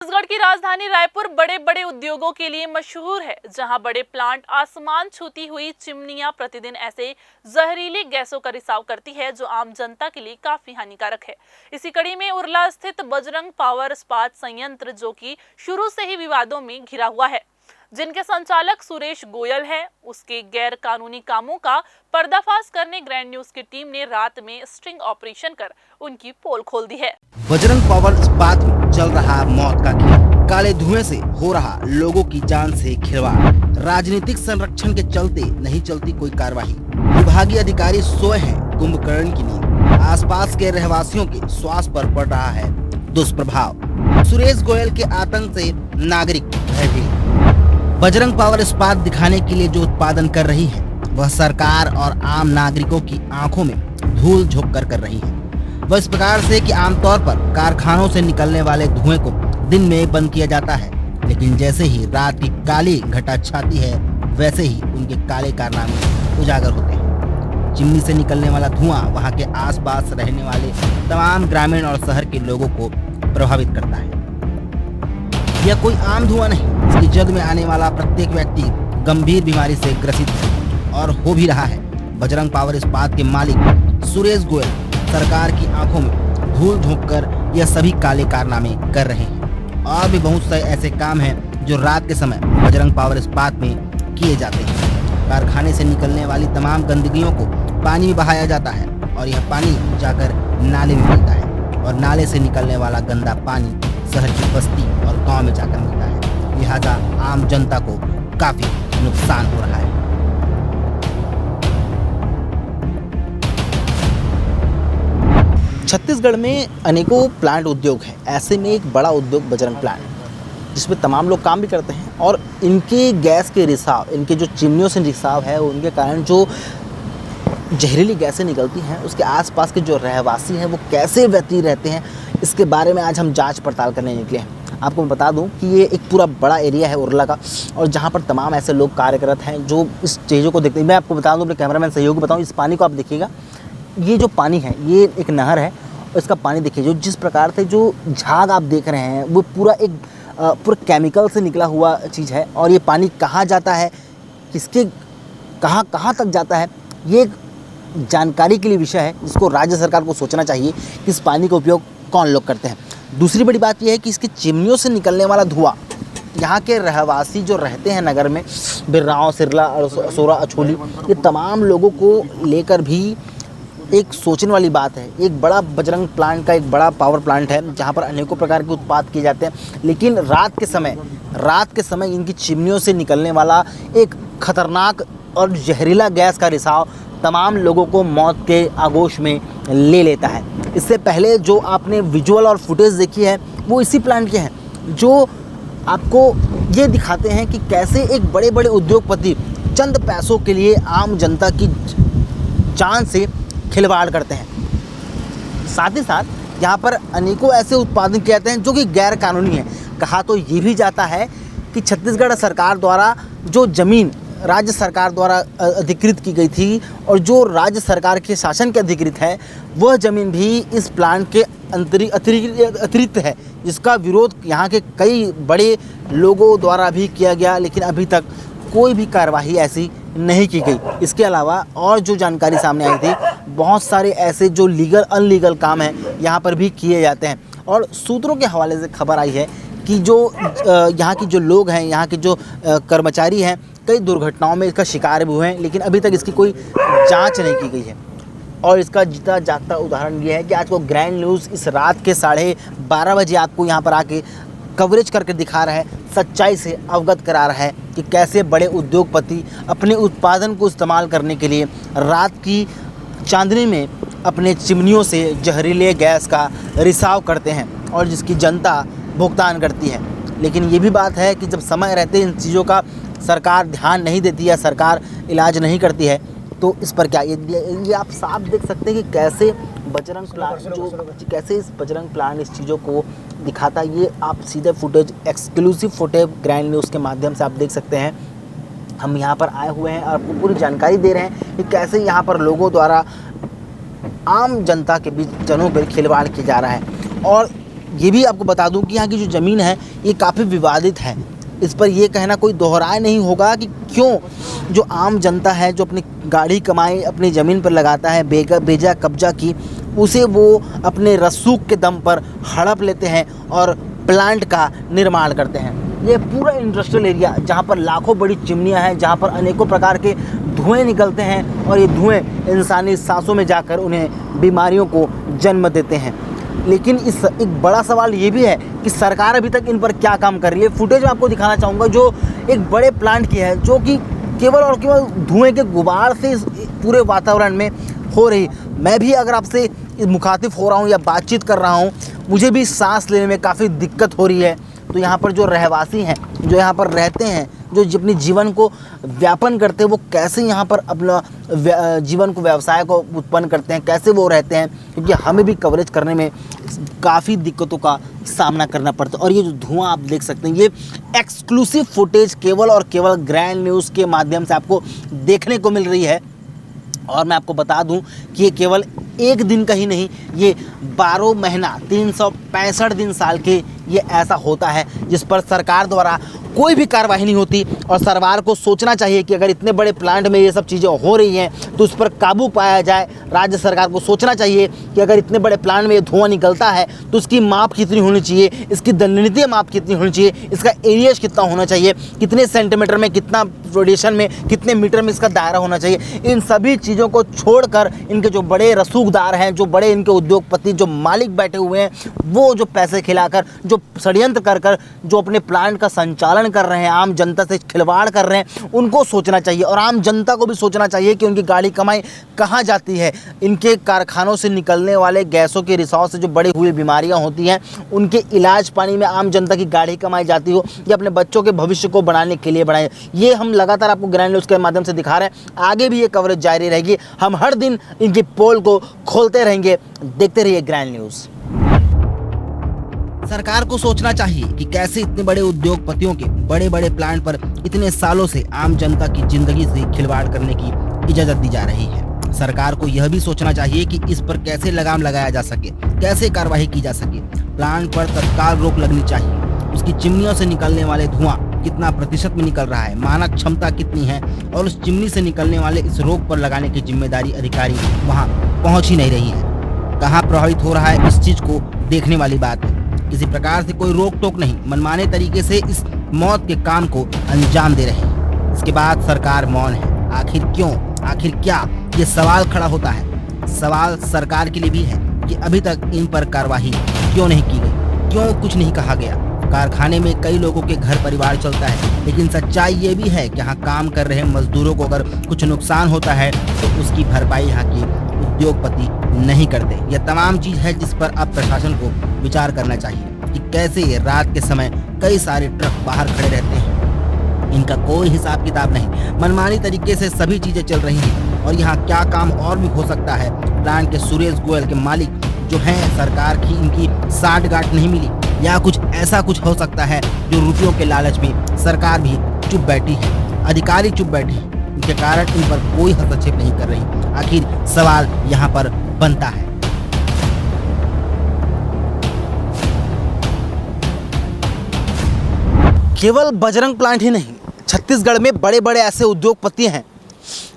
छत्तीसगढ़ की राजधानी रायपुर बड़े बड़े उद्योगों के लिए मशहूर है, जहां बड़े प्लांट आसमान छूती हुई चिमनियां प्रतिदिन ऐसे जहरीली गैसों का रिसाव करती है जो आम जनता के लिए काफी हानिकारक है। इसी कड़ी में उरला स्थित बजरंग पावर इस्पात संयंत्र, जो कि शुरू से ही विवादों में घिरा हुआ है, जिनके संचालक सुरेश गोयल हैं, उसके गैर कानूनी कामों का पर्दाफाश करने ग्रैंड न्यूज की टीम ने रात में स्टिंग ऑपरेशन कर उनकी पोल खोल दी है। बजरंग पावर इस्पात में चल रहा मौत का खेल, काले धुएं से हो रहा लोगों की जान से खिलवाड़, राजनीतिक संरक्षण के चलते नहीं चलती कोई कार्रवाई, विभागीय अधिकारी सोए हैं कुंभकर्ण की नींद, आसपास के रहवासियों के स्वास्थ्य पर पड़ रहा है दुष्प्रभाव, सुरेश गोयल के आतंक से नागरिक भयभीत। बजरंग पावर इस्पात दिखाने के लिए जो उत्पादन कर रही है वह सरकार और आम नागरिकों की आंखों में धूल झोंक कर रही है। वह इस प्रकार से कि आमतौर पर कारखानों से निकलने वाले धुएं को दिन में बंद किया जाता है, लेकिन जैसे ही रात की काली घटा छाती है वैसे ही उनके काले कारनामे उजागर होते हैं। चिमनी से निकलने वाला धुआं वहां के आसपास रहने वाले तमाम ग्रामीण और शहर के लोगों को प्रभावित करता है। यह कोई आम धुआं नहीं, इसकी जद में आने वाला प्रत्येक व्यक्ति गंभीर बीमारी से ग्रसित है और हो भी रहा है। बजरंग पावर इस्पात के मालिक सुरेश गोयल सरकार की आंखों में धूल झोंककर यह सभी काले कारनामे कर रहे हैं। और भी बहुत से ऐसे काम हैं जो रात के समय बजरंग पावर इस्पात में किए जाते हैं। कारखाने से निकलने वाली तमाम गंदगियों को पानी में बहाया जाता है और यह पानी जाकर नाले में मिलता है और नाले से निकलने वाला गंदा पानी शहर की बस्ती और गांव में जाकर मिलता है। लिहाजा आम जनता को काफी नुकसान हो रहा है। छत्तीसगढ़ में अनेकों प्लांट उद्योग हैं। ऐसे में एक बड़ा उद्योग बजरंग प्लांट, जिसमें तमाम लोग काम भी करते हैं और इनके गैस के रिसाव, इनके जो चिमनियों से रिसाव है, उनके कारण जो जहरीली गैसें निकलती हैं, उसके आसपास के जो रहवासी हैं वो कैसे व्यतीत रहते हैं, इसके बारे में आज हम जांच पड़ताल करने निकले हैं। आपको मैं बता दूं कि ये एक पूरा बड़ा एरिया है उरला का, और जहाँ पर तमाम ऐसे लोग कार्यरत हैं जो इस चीज़ों को देखते हैं। मैं आपको बता दूं, अपने कैमरामैन सहयोगी बताऊँ, इस पानी को आप देखिएगा, ये जो पानी है ये एक नहर है और इसका पानी देखिए, जो जिस प्रकार से जो झाग आप देख रहे हैं वो पूरा एक पूरा केमिकल से निकला हुआ चीज़ है। और ये पानी कहाँ जाता है, किसके कहाँ तक जाता है, ये एक जानकारी के लिए विषय है जिसको राज्य सरकार को सोचना चाहिए कि इस पानी का उपयोग कौन लोग करते हैं। दूसरी बड़ी बात यह है कि इसकी चिमनियों से निकलने वाला धुआं, यहाँ के रहवासी जो रहते हैं नगर में, बिर्राव, सिरला, सोरा, अछोली, ये तमाम लोगों को लेकर भी एक सोचने वाली बात है। एक बड़ा बजरंग प्लांट का एक बड़ा पावर प्लांट है जहाँ पर अनेकों प्रकार के उत्पाद किए जाते हैं, लेकिन रात के समय इनकी चिमनियों से निकलने वाला एक खतरनाक और जहरीला गैस का रिसाव तमाम लोगों को मौत के आगोश में ले लेता है। इससे पहले जो आपने विजुअल और फुटेज देखी है वो इसी प्लांट के हैं, जो आपको ये दिखाते हैं कि कैसे एक बड़े बड़े उद्योगपति चंद पैसों के लिए आम जनता की जान से खिलवाड़ करते हैं। साथ ही साथ यहाँ पर अनेकों ऐसे उत्पादन किए जाते हैं जो कि गैर कानूनी हैं। कहा तो ये भी जाता है कि छत्तीसगढ़ सरकार द्वारा जो ज़मीन राज्य सरकार द्वारा अधिकृत की गई थी और जो राज्य सरकार के शासन के अधिकृत है, वह ज़मीन भी इस प्लांट के अतिरिक्त है, जिसका विरोध यहाँ के कई बड़े लोगों द्वारा भी किया गया, लेकिन अभी तक कोई भी कार्रवाई ऐसी नहीं की गई। इसके अलावा और जो जानकारी सामने आई थी, बहुत सारे ऐसे जो लीगल अनलीगल काम हैं यहाँ पर भी किए जाते हैं। और सूत्रों के हवाले से खबर आई है कि जो यहाँ की जो लोग हैं, यहाँ के जो कर्मचारी हैं, कई दुर्घटनाओं में इसका शिकार भी हुए हैं, लेकिन अभी तक इसकी कोई जांच नहीं की गई है। और इसका जीता जागता उदाहरण ये है कि आज को ग्रैंड न्यूज़ इस रात के 12:30 बजे आपको यहाँ पर आके कवरेज करके दिखा रहा है, सच्चाई से अवगत करा रहा है कि कैसे बड़े उद्योगपति अपने उत्पादन को इस्तेमाल करने के लिए रात की चांदनी में अपने चिमनियों से जहरीले गैस का रिसाव करते हैं और जिसकी जनता भुगतान करती है। लेकिन ये भी बात है कि जब समय रहते इन चीज़ों का सरकार ध्यान नहीं देती है, सरकार इलाज नहीं करती है, तो इस पर क्या ये आप साफ देख सकते हैं कि कैसे बजरंग प्लांट इस बजरंग प्लांट इस चीज़ों को दिखाता है। ये आप सीधे footage, exclusive footage grand news के माध्यम से आप देख सकते हैं। हम यहाँ पर आए हुए हैं और आपको पूरी जानकारी दे रहे हैं कि कैसे यहाँ पर लोगों द्वारा आम जनता के बीच जनों पर खिलवाड़ किया जा रहा है। और ये भी आपको बता दूं कि यहाँ की जो ज़मीन है ये काफ़ी विवादित है। इस पर ये कहना कोई दोहराए नहीं होगा कि क्यों जो आम जनता है जो अपनी गाढ़ी कमाई अपनी ज़मीन पर लगाता है, बेजा कब्जा की उसे वो अपने रसूख के दम पर हड़प लेते हैं और प्लांट का निर्माण करते हैं। ये पूरा इंडस्ट्रियल एरिया जहाँ पर लाखों बड़ी चिमनियाँ हैं, जहाँ पर अनेकों प्रकार के धुएं निकलते हैं और ये धुएं इंसानी सांसों में जाकर उन्हें बीमारियों को जन्म देते हैं। लेकिन इस एक बड़ा सवाल ये भी है कि सरकार अभी तक इन पर क्या काम कर रही है। फुटेज मैं आपको दिखाना चाहूँगा जो एक बड़े प्लांट की है, जो कि केवल और केवल धुएं के गुबार से इस पूरे वातावरण में हो रही। मैं भी अगर आपसे मुखातिब हो रहा हूँ या बातचीत कर रहा हूँ, मुझे भी सांस लेने में काफ़ी दिक्कत हो रही है। तो यहाँ पर जो रहवासी हैं, जो यहाँ पर रहते हैं, जो अपने जीवन को व्यापन करते हैं, वो कैसे यहाँ पर अपना जीवन को व्यवसाय को उत्पन्न करते हैं, कैसे वो रहते हैं, क्योंकि हमें भी कवरेज करने में काफ़ी दिक्कतों का सामना करना पड़ता है। और ये जो धुआं आप देख सकते हैं, ये एक्सक्लूसिव फुटेज केवल और केवल ग्रैंड न्यूज़ के माध्यम से आपको देखने को मिल रही है। और मैं आपको बता दूं कि ये केवल एक दिन का ही नहीं, ये 12 महीना 365 दिन साल के ये ऐसा होता है जिस पर सरकार द्वारा कोई भी कार्रवाई नहीं होती। और सरकार को सोचना चाहिए कि अगर इतने बड़े प्लांट में ये सब चीज़ें हो रही हैं तो उस पर काबू पाया जाए। राज्य सरकार को सोचना चाहिए कि अगर इतने बड़े प्लांट में ये धुआं निकलता है तो उसकी माप कितनी होनी चाहिए, इसकी दंडनीय माप कितनी होनी चाहिए, इसका एरियाज कितना होना चाहिए, कितने सेंटीमीटर में, कितना रेडिएशन में, कितने मीटर में इसका दायरा होना चाहिए। इन सभी चीज़ों को छोड़कर इनके जो बड़े रसूखदार हैं, जो बड़े इनके उद्योगपति, जो मालिक बैठे हुए हैं, वो जो पैसे खिलाकर, जो षड्यंत्र कर जो अपने प्लांट का संचालन कर रहे हैं, आम जनता से खिलवाड़ कर रहे हैं, उनको सोचना चाहिए। और आम जनता को भी सोचना चाहिए कि उनकी गाड़ी कमाई कहाँ जाती है। इनके कारखानों से निकलने वाले गैसों के रिसाव से जो बड़ी हुई बीमारियां होती हैं, उनके इलाज पानी में आम जनता की गाड़ी कमाई जाती हो या अपने बच्चों के भविष्य को बनाने के लिए बनाए। ये हम लगातार आपको ग्रैंड न्यूज़ के माध्यम से दिखा रहे हैं। आगे भी ये कवरेज जारी रहेगी। हम हर दिन इनकी पोल को खोलते रहेंगे। देखते रहिए ग्रैंड न्यूज़। सरकार को सोचना चाहिए कि कैसे इतने बड़े उद्योगपतियों के बड़े बड़े प्लांट पर इतने सालों से आम जनता की जिंदगी से खिलवाड़ करने की इजाजत दी जा रही है। सरकार को यह भी सोचना चाहिए कि इस पर कैसे लगाम लगाया जा सके, कैसे कार्रवाई की जा सके। प्लांट पर तत्काल रोक लगनी चाहिए। उसकी चिमनियों से निकलने वाले धुआं कितना प्रतिशत में निकल रहा है, मानक क्षमता कितनी है, और उस चिमनी से निकलने वाले इस रोक पर लगाने की जिम्मेदारी अधिकारी वहाँ पहुँच ही नहीं रही है। कहाँ प्रभावित हो रहा है, इस चीज को देखने वाली बात है। किसी प्रकार से कोई रोक टोक नहीं, मनमाने तरीके से इस मौत के काम को अंजाम दे रहे हैं। इसके बाद सरकार मौन है। आखिर क्यों, आखिर क्या, ये सवाल खड़ा होता है। सवाल सरकार के लिए भी है कि अभी तक इन पर कार्रवाई क्यों नहीं की गई, क्यों कुछ नहीं कहा गया। कारखाने में कई लोगों के घर परिवार चलता है, लेकिन सच्चाई ये भी है कि यहाँ काम कर रहे मजदूरों को अगर कुछ नुकसान होता है तो उसकी भरपाई यहाँ की उद्योगपति नहीं करते। यह तमाम चीज़ है जिस पर अब प्रशासन को विचार करना चाहिए कि कैसे रात के समय कई सारे ट्रक बाहर खड़े रहते हैं, इनका कोई हिसाब किताब नहीं, मनमानी तरीके से सभी चीज़ें चल रही हैं। और यहाँ क्या काम और भी हो सकता है। प्लांट के सुरेश गोयल के मालिक जो हैं, सरकार की इनकी साठगांठ नहीं मिली, या कुछ ऐसा कुछ हो सकता है जो रुपयों के लालच में सरकार भी चुप बैठी है, अधिकारी चुप बैठे हैं, इनके कारण इन पर कोई हस्तक्षेप नहीं कर रही। आखिर सवाल यहाँ पर बनता है। केवल बजरंग प्लांट ही नहीं, छत्तीसगढ़ में बड़े बड़े ऐसे उद्योगपति हैं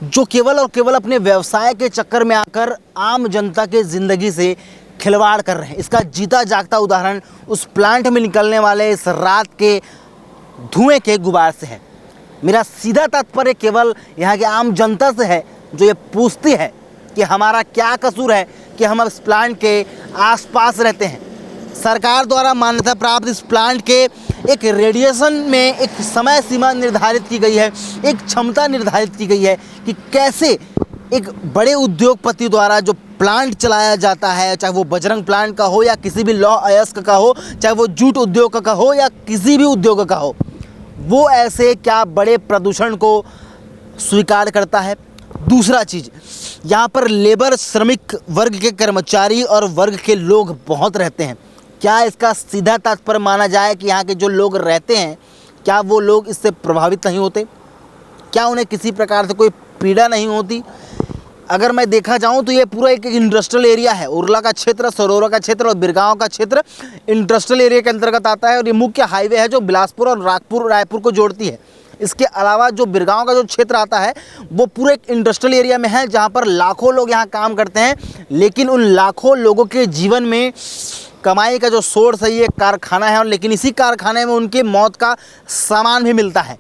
जो केवल और केवल अपने व्यवसाय के चक्कर में आकर आम जनता के ज़िंदगी से खिलवाड़ कर रहे हैं। इसका जीता जागता उदाहरण उस प्लांट में निकलने वाले इस रात के धुएं के गुबार से है। मेरा सीधा तात्पर्य केवल यहाँ के आम जनता से है, जो ये पूछती है कि हमारा क्या कसूर है कि हम इस प्लांट के आसपास रहते हैं। सरकार द्वारा मान्यता प्राप्त इस प्लांट के एक रेडिएशन में एक समय सीमा निर्धारित की गई है, एक क्षमता निर्धारित की गई है कि कैसे एक बड़े उद्योगपति द्वारा जो प्लांट चलाया जाता है, चाहे वो बजरंग प्लांट का हो या किसी भी लौह अयस्क का हो, चाहे वो जूट उद्योग का हो या किसी भी उद्योग का हो, वो ऐसे क्या बड़े प्रदूषण को स्वीकार करता है। दूसरा चीज़, यहाँ पर लेबर श्रमिक वर्ग के कर्मचारी और वर्ग के लोग बहुत रहते हैं। क्या इसका सीधा तात्पर्य माना जाए कि यहाँ के जो लोग रहते हैं, क्या वो लोग इससे प्रभावित नहीं होते? क्या उन्हें किसी प्रकार से कोई पीड़ा नहीं होती? अगर मैं देखा जाऊं तो ये पूरा एक इंडस्ट्रियल एरिया है। उरला का क्षेत्र, सरोरा का क्षेत्र और बिरगांव का क्षेत्र इंडस्ट्रियल एरिया के अंतर्गत आता है और ये मुख्य हाईवे है जो बिलासपुर और रायपुर को जोड़ती है। इसके अलावा जो बिरगांव का जो क्षेत्र आता है वो पूरे एक इंडस्ट्रियल एरिया में है जहाँ पर लाखों लोग यहाँ काम करते हैं, लेकिन उन लाखों लोगों के जीवन में कमाई का जो सोर्स है ये कारखाना है, और लेकिन इसी कारखाने में उनकी मौत का सामान भी मिलता है।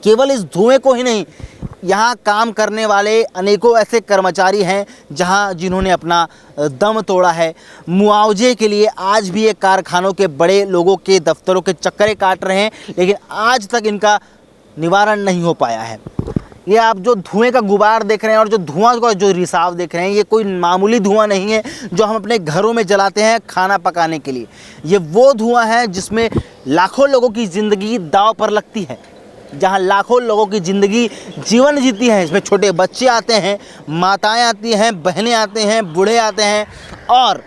केवल इस धुएं को ही नहीं, यहाँ काम करने वाले अनेकों ऐसे कर्मचारी हैं जिन्होंने अपना दम तोड़ा है। मुआवजे के लिए आज भी ये कारखानों के बड़े लोगों के दफ्तरों के चक्करे काट रहे हैं, लेकिन आज तक इनका निवारण नहीं हो पाया है। ये आप जो धुएं का गुबार देख रहे हैं और जो धुआं का जो रिसाव देख रहे हैं, ये कोई मामूली धुआं नहीं है जो हम अपने घरों में जलाते हैं खाना पकाने के लिए। ये वो धुआं है जिसमें लाखों लोगों की ज़िंदगी दांव पर लगती है, जहाँ लाखों लोगों की ज़िंदगी जीवन जीती है। इसमें छोटे बच्चे आते हैं, माताएं आती हैं, बहनें आते हैं, बूढ़े आते हैं और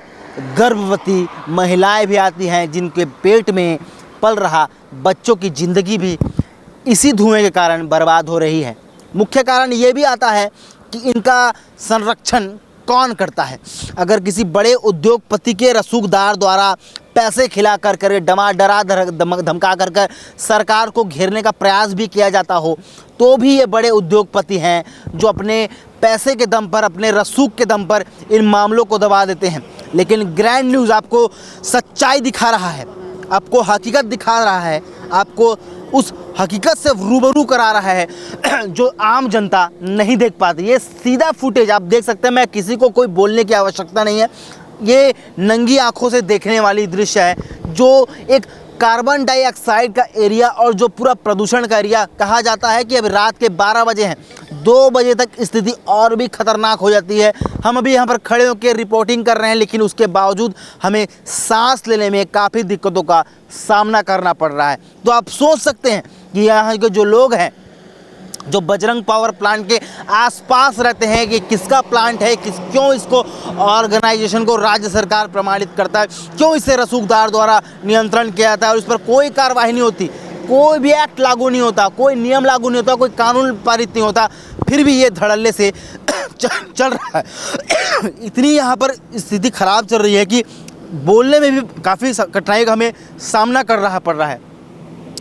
गर्भवती महिलाएं भी आती हैं, जिनके पेट में पल रहा बच्चों की ज़िंदगी भी इसी धुएं के कारण बर्बाद हो रही है। मुख्य कारण ये भी आता है कि इनका संरक्षण कौन करता है। अगर किसी बड़े उद्योगपति के रसूखदार द्वारा पैसे खिला कर डरा धमका कर सरकार को घेरने का प्रयास भी किया जाता हो, तो भी ये बड़े उद्योगपति हैं जो अपने पैसे के दम पर, अपने रसूख के दम पर इन मामलों को दबा देते हैं। लेकिन ग्रैंड न्यूज़ आपको सच्चाई दिखा रहा है, आपको हकीकत दिखा रहा है, आपको उस हकीकत से रूबरू करा रहा है जो आम जनता नहीं देख पाती। ये सीधा फुटेज आप देख सकते हैं, मैं किसी को कोई बोलने की आवश्यकता नहीं है, ये नंगी आंखों से देखने वाली दृश्य है। जो एक कार्बन डाइऑक्साइड का एरिया और जो पूरा प्रदूषण का एरिया, कहा जाता है कि अब रात के 12 बजे हैं, 2 बजे तक स्थिति और भी खतरनाक हो जाती है। हम अभी यहाँ पर खड़े होकर रिपोर्टिंग कर रहे हैं, लेकिन उसके बावजूद हमें सांस लेने में काफ़ी दिक्कतों का सामना करना पड़ रहा है। तो आप सोच सकते हैं कि यहाँ के जो लोग हैं, जो बजरंग पावर प्लांट के आसपास रहते हैं, कि किसका प्लांट है, क्यों इसको ऑर्गेनाइजेशन को राज्य सरकार प्रमाणित करता है, क्यों इसे रसूखदार द्वारा नियंत्रण किया जाता है और इस पर कोई कार्रवाई नहीं होती, कोई भी एक्ट लागू नहीं होता, कोई नियम लागू नहीं होता, कोई कानून पारित नहीं होता, फिर भी ये धड़ल्ले से चल रहा है। इतनी यहाँ पर स्थिति खराब चल रही है कि बोलने में भी काफ़ी कठिनाई का हमें सामना पड़ रहा है।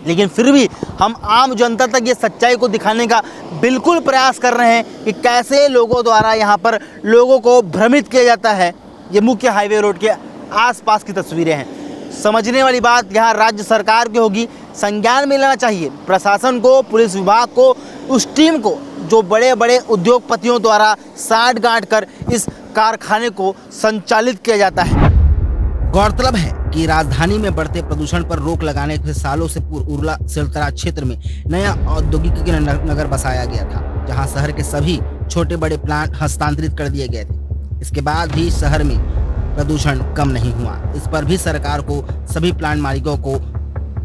लेकिन फिर भी हम आम जनता तक ये सच्चाई को दिखाने का बिल्कुल प्रयास कर रहे हैं कि कैसे लोगों द्वारा यहाँ पर लोगों को भ्रमित किया जाता है। ये मुख्य हाईवे रोड के आसपास की तस्वीरें हैं। समझने वाली बात यहाँ राज्य सरकार की होगी, संज्ञान में लेना चाहिए प्रशासन को, पुलिस विभाग को, उस टीम को जो बड़े बड़े उद्योगपतियों द्वारा साठ गांठ कर इस कारखाने को संचालित किया जाता है। गौरतलब है कि राजधानी में बढ़ते प्रदूषण पर रोक लगाने के सालों से पूर्व उरला सिलतरा क्षेत्र में नया औद्योगिक नगर बसाया गया था, जहां शहर के सभी छोटे बड़े प्लांट हस्तांतरित कर दिए गए थे। इसके बाद भी शहर में प्रदूषण कम नहीं हुआ। इस पर भी सरकार को सभी प्लांट मालिकों को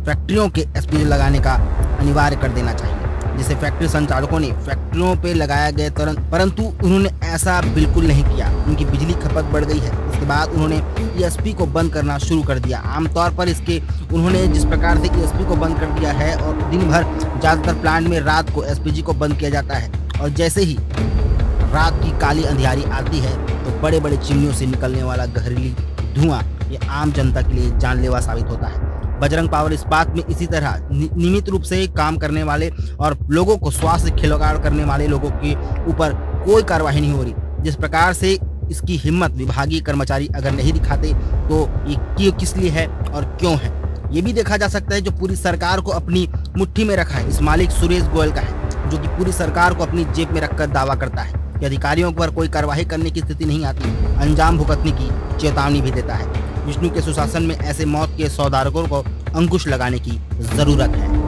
फैक्ट्रियों के एसपीजी लगाने का अनिवार्य कर देना चाहिए, जिसे फैक्ट्री संचालकों ने फैक्ट्रियों पे लगाया गया परंतु उन्होंने ऐसा बिल्कुल नहीं किया। उनकी बिजली खपत बढ़ गई है। इसके बाद उन्होंने ईएसपी को बंद करना शुरू कर दिया। आमतौर पर उन्होंने जिस प्रकार से ईएसपी को बंद कर दिया है और दिन भर ज़्यादातर प्लांट में रात को एसपीजी को बंद किया जाता है, और जैसे ही रात की काली अंधियारी आती है तो बड़े बड़े चिमनियों से निकलने वाला जहरीली धुआं ये आम जनता के लिए जानलेवा साबित होता है। बजरंग पावर इस्पात में इसी तरह नियमित रूप से काम करने वाले और लोगों को स्वास्थ्य खिलवाड़ करने वाले लोगों के ऊपर कोई कार्रवाई नहीं हो रही। जिस प्रकार से इसकी हिम्मत विभागीय कर्मचारी अगर नहीं दिखाते तो ये किस लिए है और क्यों है, ये भी देखा जा सकता है। जो पूरी सरकार को अपनी मुट्ठी में रखा है इस मालिक सुरेश गोयल का है, जो कि पूरी सरकार को अपनी जेब में रखकर दावा करता है कि अधिकारियों पर कोई कार्रवाई करने की स्थिति नहीं आती, अंजाम भुगतने की चेतावनी भी देता है। विष्णु के सुशासन में ऐसे मौत के सौदागरों को अंकुश लगाने की जरूरत है।